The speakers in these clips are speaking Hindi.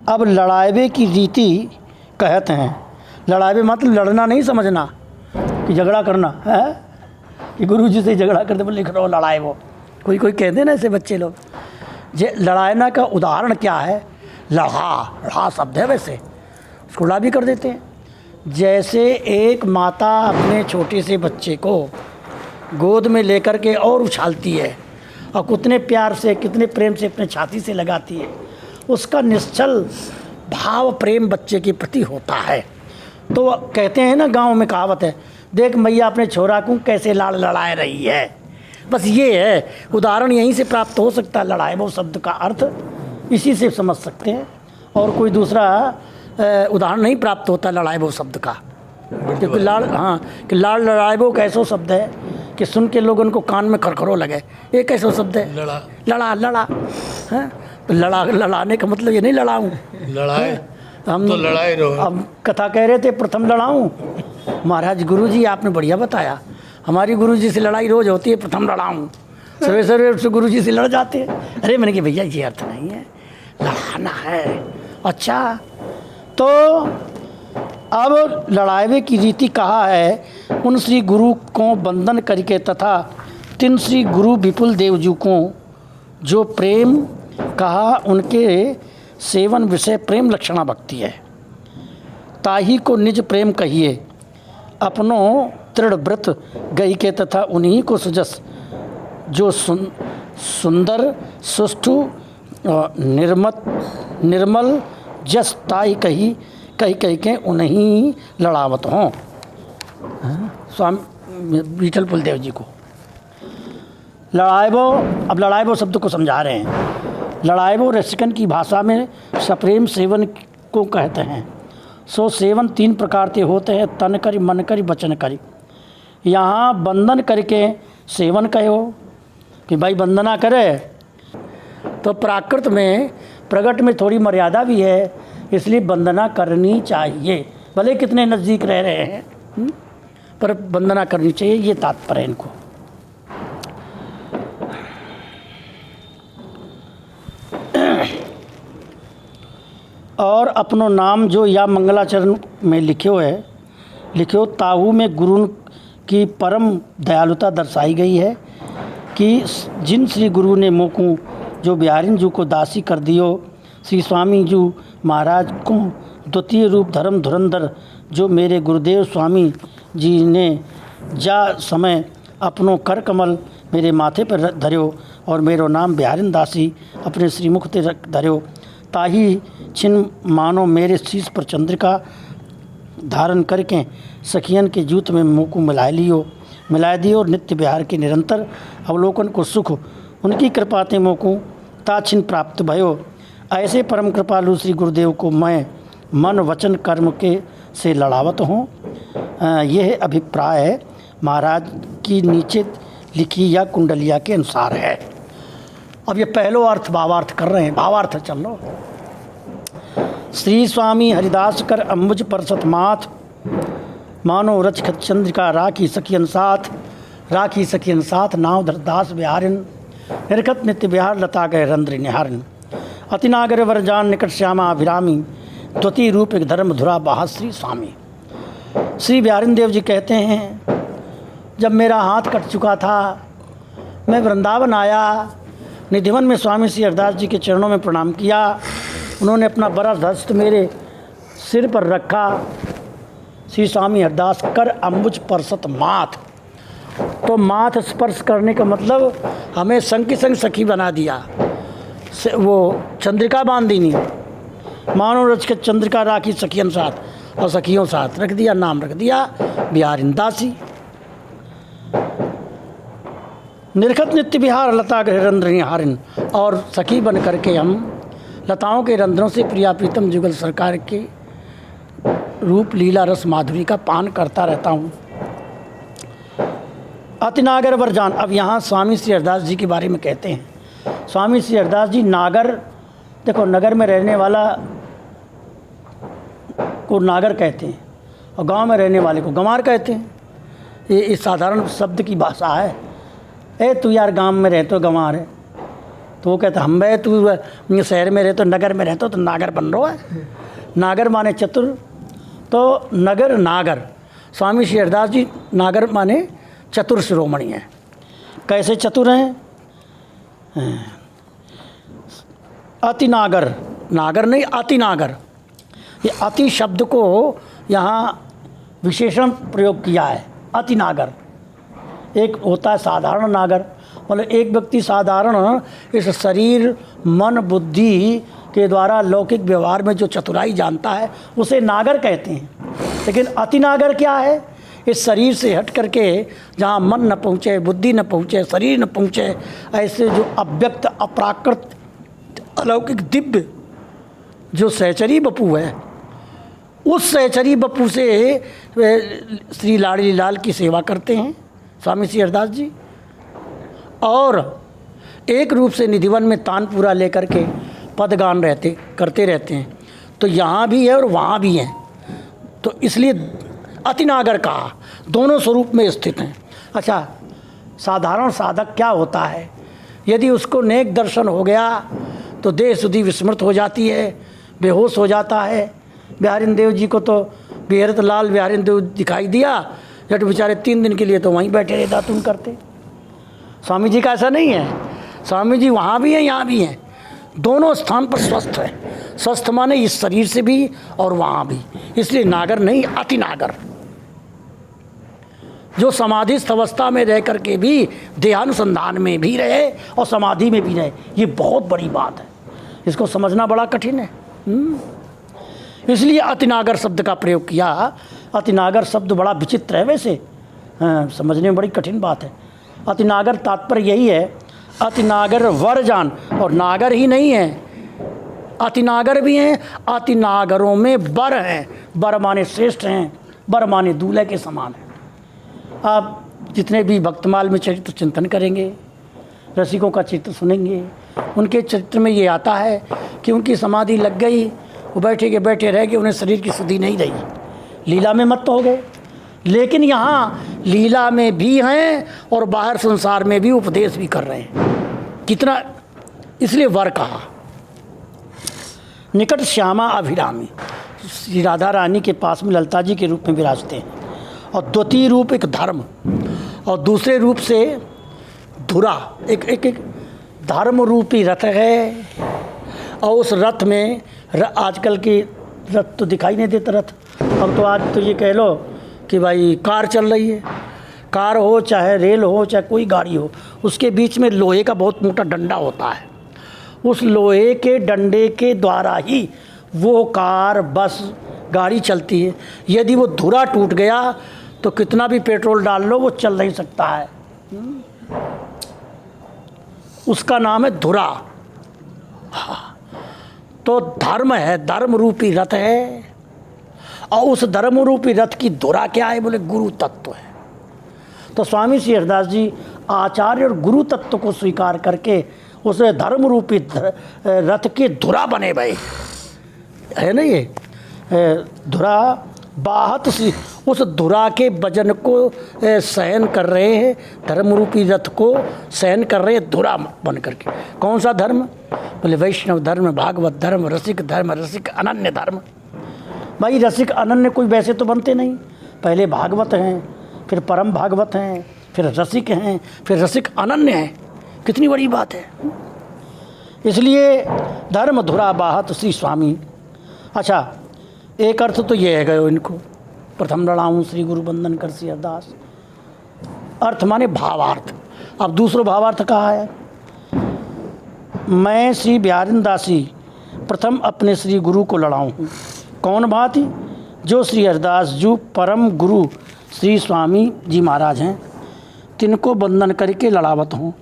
अब लड़ावे की रीति कहते हैं। लड़ावे मतलब लड़ना नहीं समझना कि झगड़ा करना है कि गुरु जी से झगड़ा करते बोले लिख रहा हो लड़ाए वो। कोई कहते ना ऐसे बच्चे लोग। जे लड़ाना का उदाहरण क्या है? लड़ा शब्द है, वैसे उसको लड़ा भी कर देते हैं। जैसे एक माता अपने छोटे से बच्चे को गोद में लेकर के और उछालती है और कितने प्यार से कितने प्रेम से अपने छाती से लगाती है, उसका निश्चल भाव प्रेम बच्चे के प्रति होता है। तो कहते हैं ना, गांव में कहावत है, देख मैया अपने छोरा को कैसे लाड़ लड़ाए रही है। बस ये है, उदाहरण यहीं से प्राप्त हो सकता है। लड़ाए वो शब्द का अर्थ इसी से समझ सकते हैं, और कोई दूसरा उदाहरण नहीं प्राप्त होता लड़ाए वो शब्द का। क्योंकि कि लाड़ लड़ाए वो कैसो शब्द है कि सुन के लोगों को कान में खरखरो लगे। ये कैसा शब्द है? लड़ा है। तो लड़ाने का मतलब ये नहीं लड़ाऊँ, लड़ाए हम तो लड़ाए रहो। अब कथा कह रहे थे प्रथम लड़ाऊँ। महाराज गुरुजी आपने बढ़िया बताया, हमारी गुरुजी से लड़ाई रोज होती है, प्रथम लड़ाऊँ। सवेरे गुरुजी से लड़ जाते हैं। अरे मैंने कहा भैया ये अर्थ नहीं है, लड़ाना है। अच्छा, तो अब लड़ावे की रीति कहा है, उन श्री गुरु को बंधन करके तथा तीन श्री गुरु विपुल देव जी को जो प्रेम कहा, उनके सेवन विषय प्रेम लक्षणा भक्ति है। ताही को निज प्रेम कहिए, अपनो दृढ़ व्रत गई के तथा उन्हीं को सुजस जो सुंदर सुष्ठु निर्मल जस ताई कही के उन्हीं लड़ावत हों। स्वामी विठल पुलदेव जी को लड़ाएबो। अब लड़ाएबो शब्द को समझा रहे हैं। लड़ाएबो रसिकन की भाषा में सप्रेम सेवन को कहते हैं। सो सेवन तीन प्रकार के होते हैं, तन करी, मन करी, वचन करी। यहाँ बंधन करके सेवन कहो कि भाई वंदना करे, तो प्राकृत में प्रगट में थोड़ी मर्यादा भी है, इसलिए वंदना करनी चाहिए। भले कितने नज़दीक रह रहे हैं, पर वंदना करनी चाहिए, ये तात्पर्य है इनको। और अपनो नाम जो या मंगलाचरण में लिखो ताहू में गुरु की परम दयालुता दर्शाई गई है कि जिन श्री गुरु ने मोकू जो बिहारिन जू को दासी कर दियो, श्री स्वामी जू महाराज को द्वितीय रूप धर्म धुरंधर जो मेरे गुरुदेव स्वामी जी ने जा समय अपनों कर कमल मेरे माथे पर धर्यो और मेरो नाम बिहारिन दासी अपने श्रीमुख ते धर्यो, ताही छिन मानो मेरे शीश पर चंद्रिका धारण करके सखियन के जूत में मुँह को मिलाए दियो और नित्य बिहार के निरंतर अवलोकन को सुख उनकी कृपा ते मोको ताछिन प्राप्त भयो। ऐसे परम कृपालु श्री गुरुदेव को मैं मन वचन कर्म के से लड़ावत हूँ। यह अभिप्राय है महाराज की नीचे लिखी या कुंडलिया के अनुसार है। अब ये पहलो अर्थ भावार्थ कर रहे हैं, भावार्थ चल लो। श्री स्वामी हरिदास कर अम्बुज परसत माथ मानो रच चंद्रिका राखी सखियन साथ नाव धरदास बिहारिन निरखत नित्य बिहार लता गए रंद्र निहारिन अतिनागर वरजान निकट श्यामा अभिरामी द्वितीय रूप एक धर्म धुरा बाहर श्री स्वामी। श्री बिहारिन देव जी कहते हैं, जब मेरा हाथ कट चुका था, मैं वृंदावन आया, निधिवन में स्वामी श्री हरिदास जी के चरणों में प्रणाम किया। उन्होंने अपना बड़ा हस्त मेरे सिर पर रखा। श्री स्वामी हरिदास कर अम्बुज परसत माथ, तो माथ स्पर्श करने का मतलब हमें संग की संग सखी बना दिया। वो चंद्रिका बांध दी नहीं, मानो रच के चंद्रिका राखी सखियन साथ और सखियों साथ रख दिया, नाम रख दिया बिहारिन दासी। निरखत नित्य बिहार लता के रंध्र निहारिन, और सखी बन करके हम लताओं के रंध्रों से प्रिया प्रीतम जुगल सरकार के रूप लीला रस माधुरी का पान करता रहता हूँ। अतिनागर वरजान, अब यहाँ स्वामी श्री हरिदास जी के बारे में कहते हैं। स्वामी श्री हरिदास जी नागर, देखो नगर में रहने वाला को नागर कहते हैं और गांव में रहने वाले को गंवार कहते हैं। ये इस साधारण शब्द की भाषा है। तू यार गांव में रहते हो गंवार है, तो वो कहते हम भाई तू शहर में रहते नगर में रहते तो नागर बन रहा है। नागर माने चतुर, तो नगर नागर, स्वामी श्री हरिदास जी नागर माने चतुर शिरोमणि हैं। कैसे चतुर हैं? अति नागर, नागर नहीं अति नागर, ये अति शब्द को यहाँ विशेषण प्रयोग किया है। अति नागर, एक होता है साधारण नागर, मतलब एक व्यक्ति साधारण इस शरीर मन बुद्धि के द्वारा लौकिक व्यवहार में जो चतुराई जानता है उसे नागर कहते हैं। लेकिन अति नागर क्या है? इस शरीर से हट करके जहाँ मन न पहुँचे, बुद्धि न पहुँचे, शरीर न पहुँचे, ऐसे जो अव्यक्त अप्राकृत अलौकिक दिव्य जो सहचरी बपू है, उस सहचरी बपू से श्री लाडली लाल की सेवा करते हैं स्वामी श्री हरिदास जी, और एक रूप से निधिवन में तानपुरा लेकर के पदगान करते रहते हैं। तो यहाँ भी है और वहाँ भी है, तो इसलिए अतिनागर कहा, दोनों स्वरूप में स्थित हैं। अच्छा, साधारण साधक क्या होता है? यदि उसको नेक दर्शन हो गया तो देह शुद्धि विस्मृत हो जाती है, बेहोश हो जाता है। बिहारिन देव जी को तो बिहरत लाल बिहारिन देव दिखाई दिया, जट बेचारे 3 दिन के लिए तो वहीं बैठे रहे दातुन करते। स्वामी जी का ऐसा नहीं है, स्वामी जी वहाँ भी हैं यहाँ भी हैं, दोनों स्थान पर स्वस्थ है। स्वस्थ माने इस शरीर से भी और वहाँ भी, इसलिए नागर नहीं अति नागर, जो समाधिस्थ अवस्था में रह करके भी देहानुसंधान में भी रहे और समाधि में भी रहे। ये बहुत बड़ी बात है, इसको समझना बड़ा कठिन है। इसलिए अतिनागर शब्द का प्रयोग किया। अतिनागर शब्द बड़ा विचित्र है वैसे, समझने में बड़ी कठिन बात है। अतिनागर तात्पर्य यही है, अतिनागर वर जान, और नागर ही नहीं है, अतिनागर भी हैं, अतिनागरों में बर हैं। बर माने श्रेष्ठ हैं, बर माने दूल्हे के समान हैं। आप जितने भी भक्तमाल में चरित्र चिंतन करेंगे, रसिकों का चित्र सुनेंगे, उनके चरित्र में ये आता है कि उनकी समाधि लग गई, वो बैठे के बैठे रह गए, उन्हें शरीर की शुद्धि नहीं रही, लीला में मत हो गए। लेकिन यहाँ लीला में भी हैं और बाहर संसार में भी उपदेश भी कर रहे हैं। कितना, इसलिए वर कहा। निकट श्यामा अभिरामी, श्री राधा रानी के पास में ललता जी के रूप में विराजते हैं, और द्वितीय रूप एक धर्म, और दूसरे रूप से धुरा, एक धर्म रूपी रथ है। और उस रथ में आजकल की रथ तो दिखाई नहीं देता रथ, अब तो आज तो ये कह लो कि भाई कार चल रही है, कार हो चाहे रेल हो चाहे कोई गाड़ी हो, उसके बीच में लोहे का बहुत मोटा डंडा होता है। उस लोहे के डंडे के द्वारा ही वो कार बस गाड़ी चलती है। यदि वो धुरा टूट गया तो कितना भी पेट्रोल डाल लो वो चल नहीं सकता है। उसका नाम है धुरा। हाँ, तो धर्म है, धर्म रूपी रथ है, और उस धर्म रूपी रथ की धुरा क्या है? बोले गुरु तत्व है। तो स्वामी श्री हरिदास जी आचार्य और गुरु तत्व को स्वीकार करके उस धर्म रूपी रथ की धुरा बने भाई, है ना। ये धुरा बाहत सी, उस धुरा के वजन को सहन कर रहे हैं, धर्म रूपी रथ को सहन कर रहे हैं धुरा बन करके। कौन सा धर्म? बोले वैष्णव धर्म, भागवत धर्म, रसिक धर्म, रसिक अनन्य धर्म। भाई रसिक अनन्य कोई वैसे तो बनते नहीं, पहले भागवत हैं, फिर परम भागवत हैं, फिर रसिक हैं, फिर रसिक अनन्य हैं। कितनी बड़ी बात है। इसलिए धर्म धुरा बाहत श्री स्वामी। अच्छा, एक अर्थ तो ये है गयो इनको, प्रथम लड़ाऊँ श्री गुरु बंदन कर श्री हरदास, अर्थ माने भावार्थ। अब दूसरा भावार्थ कहा है, मैं श्री बिहारिन दासी प्रथम अपने श्री गुरु को लड़ाऊँ हूँ। कौन भांति? जो श्री हरदास जो परम गुरु श्री स्वामी जी महाराज हैं, तिनको बंदन करके लड़ावत हूँ।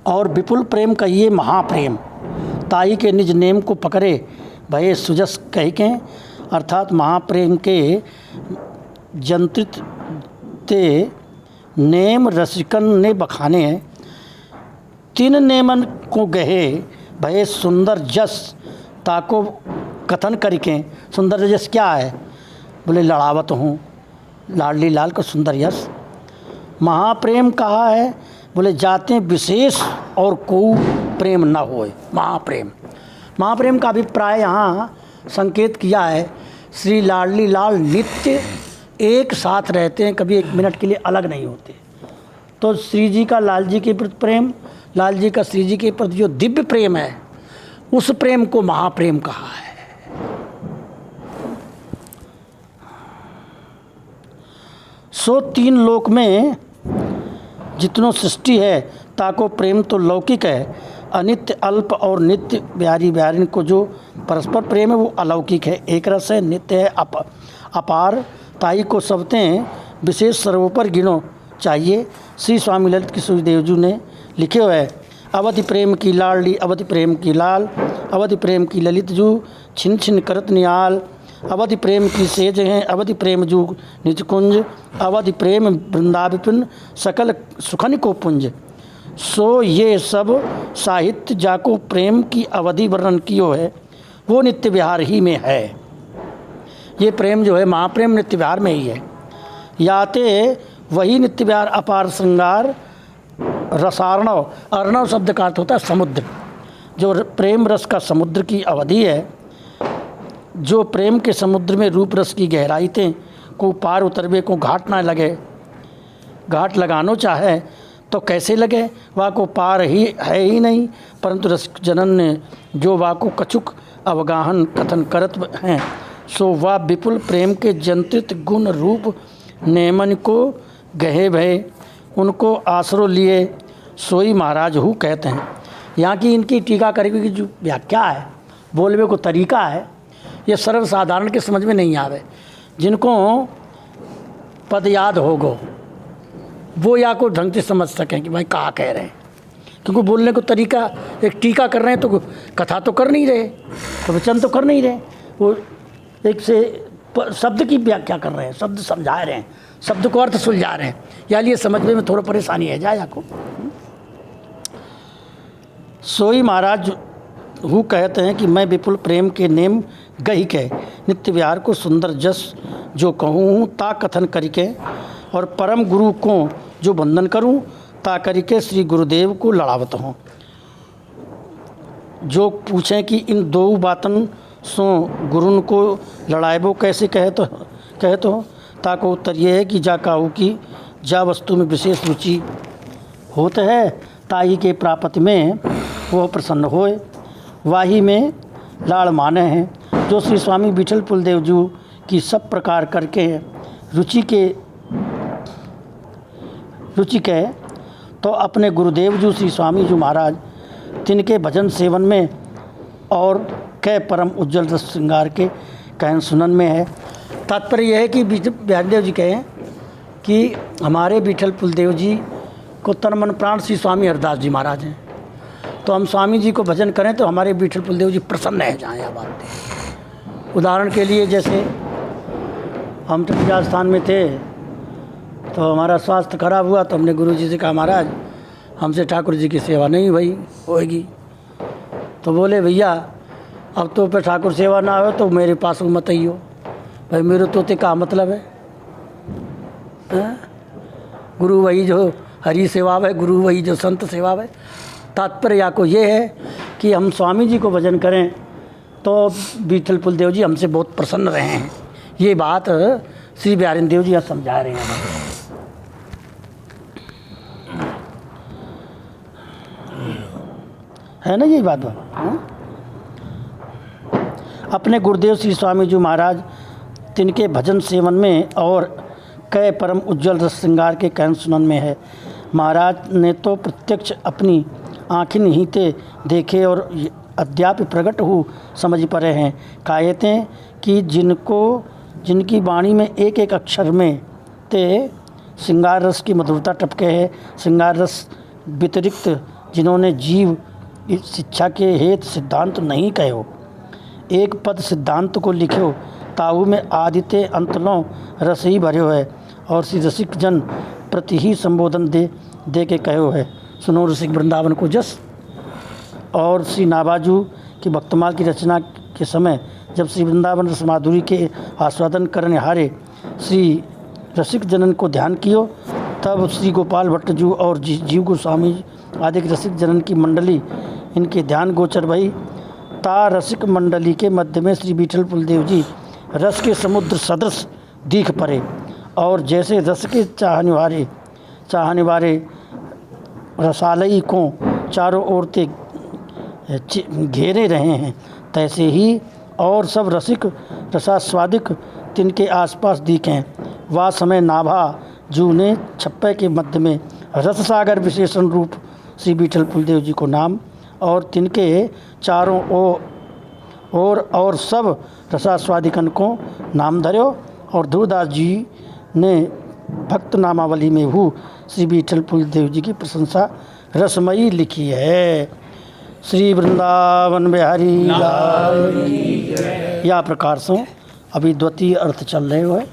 और विपुल प्रेम कहिए महाप्रेम, ताई के निज नेम को पकड़े भये सुजस कह के, अर्थात महाप्रेम के जंत्रित ते नेम रसिकन ने बखाने, तीन नेमन को गहे भये सुंदर जस ताको कथन करके। सुंदर जस क्या है? बोले लड़ावत हूँ लाडली लाल को सुंदर यश। महाप्रेम कहा है, बोले जाते विशेष और को प्रेम न होए। महाप्रेम, महाप्रेम का अभिप्राय यहाँ संकेत किया है। श्री लाडली लाल नित्य एक साथ रहते हैं, कभी एक मिनट के लिए अलग नहीं होते। तो श्री जी का लाल जी के प्रति प्रेम, लाल जी का श्री जी के प्रति जो दिव्य प्रेम है, उस प्रेम को महाप्रेम कहा है। सो तीन लोक में जितनो सृष्टि है, ताको प्रेम तो लौकिक है। अनित्य अल्प और नित्य बिहारी बिहारिन को जो परस्पर प्रेम है वो अलौकिक है, एक रस है, नित्य है, अपार। ताई को सबते विशेष सर्वोपर गिनो चाहिए। श्री स्वामी ललित किशोर देव जी ने लिखे हुए है, अवधि प्रेम की लाडली अवधि प्रेम की लाल, अवधि प्रेम की ललित जू छिन छिन करत नियाल, अवधि प्रेम की सेज हैं अवधि प्रेम जू निज कुंज, अवधि प्रेम वृंदाविपिन सकल सुखन को पुंज। सो ये सब साहित्य जाको प्रेम की अवधि वर्णन कियो है, वो नित्य विहार ही में है। ये प्रेम जो है महाप्रेम नित्य विहार में ही है। याते वही नित्य विहार अपार श्रृंगार रसार्णव, अर्णव शब्द का अर्थ होता है समुद्र। जो प्रेम रस का समुद्र की अवधि है, जो प्रेम के समुद्र में रूप रस की गहराई थे को पार उतरवे को घाट ना लगे, घाट लगानो चाहे तो कैसे लगे, वह को पार ही है ही नहीं। परंतु रसिक जनन ने जो वह को कछुक अवगाहन कथन करत हैं, सो वह विपुल प्रेम के जंत्रित गुण रूप नेमन को गहे भय उनको आसरो लिए सोई महाराज हूँ कहते हैं। यहाँ की इनकी टीका करके की जो व्याख्या है, बोलवे को तरीका है, ये सर्वसाधारण के समझ में नहीं आवे। जिनको पद याद होगो वो या को ढंग से समझ सकें कि भाई कहाँ कह रहे हैं, क्योंकि बोलने को तरीका, एक टीका कर रहे हैं तो कथा तो कर नहीं रहे, तो वचन तो कर नहीं रहे, वो एक से शब्द की व्याख्या कर रहे हैं, शब्द समझा रहे हैं, शब्द को अर्थ सुलझा रहे हैं। या लिए समझने में थोड़ा परेशानी है जाए आपको। सोई महाराज हूँ कहते हैं कि मैं विपुल प्रेम के नेम गही के नित्य विहार को सुंदर जस जो कहूँ ता कथन करिके, और परम गुरु को जो वंदन करूँ ता करिके श्री गुरुदेव को लड़ावत हूँ। जो पूछें कि इन दो बातन सो गुरुन को लड़ाएबो कैसे कहे तो ताको उत्तर ये है कि जा काहू की जा वस्तु में विशेष रुचि होते है, ताई के प्राप्ति में वह प्रसन्न होए, वाही में लाड़ माने हैं। जो श्री स्वामी विठल पुलदेव जी की सब प्रकार करके रुचि के तो अपने गुरुदेव जी श्री स्वामी जी महाराज तिनके भजन सेवन में और कै परम उज्जवल रस श्रृंगार के कहन सुनन में है। तात्पर्य यह है कि बिहारीदेव जी कहें कि हमारे विठल पुलदेव जी को तन मन प्राण श्री स्वामी हरदास जी महाराज हैं, तो हम स्वामी जी को भजन करें तो हमारे विठल पुलदेव जी प्रसन्न है जहाँ यह बात। उदाहरण के लिए जैसे हम तो राजस्थान में थे तो हमारा स्वास्थ्य खराब हुआ, तो हमने गुरु जी से कहा महाराज हमसे ठाकुर जी की सेवा नहीं भाई होएगी। तो बोले भैया अब तो पे ठाकुर सेवा ना हो तो मेरे पास मत आइयो। भाई मेरे तोते का मतलब है, गुरु वही जो हरि सेवा है, गुरु वही जो संत सेवा है। तात्पर्य या को ये है कि हम स्वामी जी को भजन करें तो विठल पुलदेव जी हमसे बहुत प्रसन्न रहे हैं। ये बात श्री बिहारी देव जी यहाँ समझा रहे हैं। है ना यही बात अपने गुरुदेव श्री स्वामी जी महाराज तिनके भजन सेवन में और कै परम उज्जवल रस श्रृंगार के कहन सुनन में है। महाराज ने तो प्रत्यक्ष अपनी आँखें निहिते देखे और अद्याप प्रकट हो समझ पड़े हैं। कहते कि जिनकी वाणी में एक एक अक्षर में ते श्रृंगार रस की मधुरता टपके है। श्रृंगार रस व्यतिरिक्त जिन्होंने जीव इस शिक्षा के हेत सिद्धांत नहीं कहो, एक पद सिद्धांत को लिखो ताऊ में आदित्य अंतलों रस ही भर्यो है, और श्री रसिक जन प्रति ही संबोधन दे के कहो है। सुनो रसिक वृंदावन को जस। और श्री नाबाजू की भक्तमाल की रचना के समय जब श्री वृंदावन रस माधुरी के आस्वादन करने हारे श्री रसिक जनन को ध्यान कियो तब श्री गोपाल भट्ट जी और जीव गोस्वामी आदि रसिक जनन की मंडली इनके ध्यान गोचर भई। ता रसिक मंडली के मध्य में श्री विठल पुलदेव जी रस के समुद्र सदृश दिख पड़े और जैसे रस के चाहने वाले रसालयी को चारों ओर से घेरे रहे हैं, तैसे ही और सब रसिक रसास्वादिक तिनके आसपास दिखें। वह समय नाभा जू ने छप्पे के मध्य में रस सागर विशेषण रूप श्री विठल पुलदेव जी को नाम और तिनके चारों ओर और सब रसास्वादिकन को नाम धर्यो। और ध्रुवदास जी ने भक्त नामावली में हूँ श्री विठल पुलदेव जी की प्रशंसा रसमयी लिखी है। श्री वृंदावन बिहारी लाल की। या प्रकार से अभी द्वितीय अर्थ चल रहे हुए।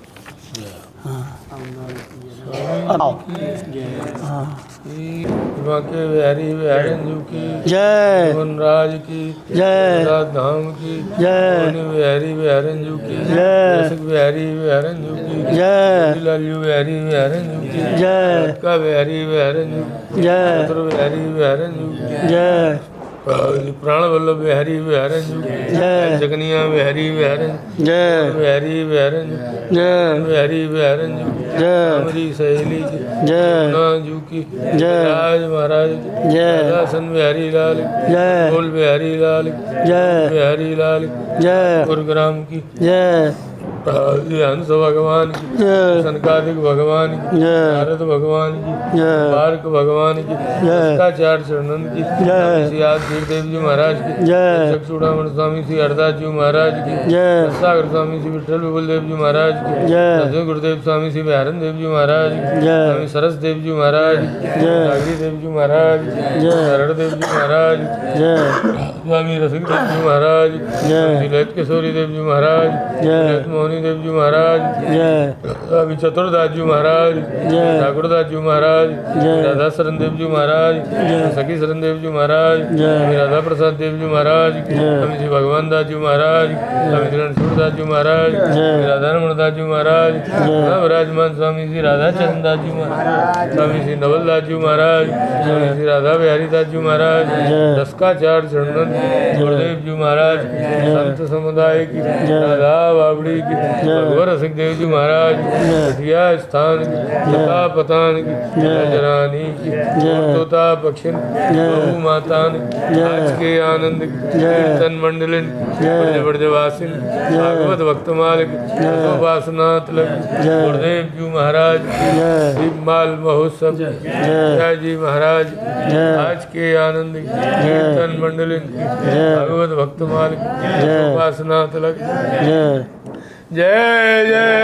के बिहारी बिहारन जू की जय, राज की जय, धाम की जय, बिहारी बिहारन जू की जय, रसिक बिहारी बिहारन जू की जय, लालू बिहारी बिहारन जू की जय, का बिहारी बिहारन जू जय, बिहारी बिहारन जू की जय, प्राण वल्लभ बिहारी बिहारन जू जय, जगनिया बिहारी बिहारन जय, बिहारी बिहारन जय, बिहारी बिहारन जू जय, हमारी सहेली की जय, जू की जय, राज महाराज जय, दासन बिहारी लाल जय, बोल बिहारी लाल जय, बिहारी लाल जय, गुरुग्राम की जय, हंस भगवान की जय, सनकादिक भगवान की जय, नारद भगवान की जय, बारक भगवान की भ्रष्टाचार चरणन की जय, श्री आदिदेव जी महाराज की जय, चूड़ामण स्वामी श्री हरदास जी महाराज की जय, सागर स्वामी श्री विठल बलदेव जी महाराज की जय, दसवें गुरुदेव स्वामी श्री बिहारन देव जी महाराज की जय, स्वामी सरस देव जी महाराज की जय, नागरी देव जी महाराज की जय, शरण देव जी महाराज जय, स्वामी रसिक देव जी महाराज जय, श्री ललित किशोरी देव जी महाराज जय, ललित मोहनी देव जी महाराज जय, स्वामी चतुरदास जी महाराज जय, ठाकुरदास जी महाराज जय, राधा शरण देव जी महाराज सखी शरण देव जी महाराज जय, राधा प्रसाद देव जी महाराज स्वामी श्री भगवान दास जी महाराज स्वामी श्री रणछोड़दास जी महाराज राधा रमण दास जी महाराज विराजमान स्वामी श्री राधा चरण दास जी महाराज स्वामी श्री नवल दास जी महाराज स्वामी श्री राधा बिहारी दास जी महाराज दसकाचार चरणन गुरुदेव जी महाराज संत समुदाय की राधा बावड़ी की भगवान रसिक देव जी महाराज घटिया स्थान की लता पतान की जरानी की तोता पक्षिन गौ मातान आज के आनंद की कीर्तन मंडलिन ब्रजवासिन भागवत भक्तमाल की उपासनाथ लग गुरुदेव जी महाराज दीपमाल महोत्सव जय जी महाराज आज के आनंद की कीर्तन मंडलिन की भागवत भक्तमाल की उपासनाथ लग जय जय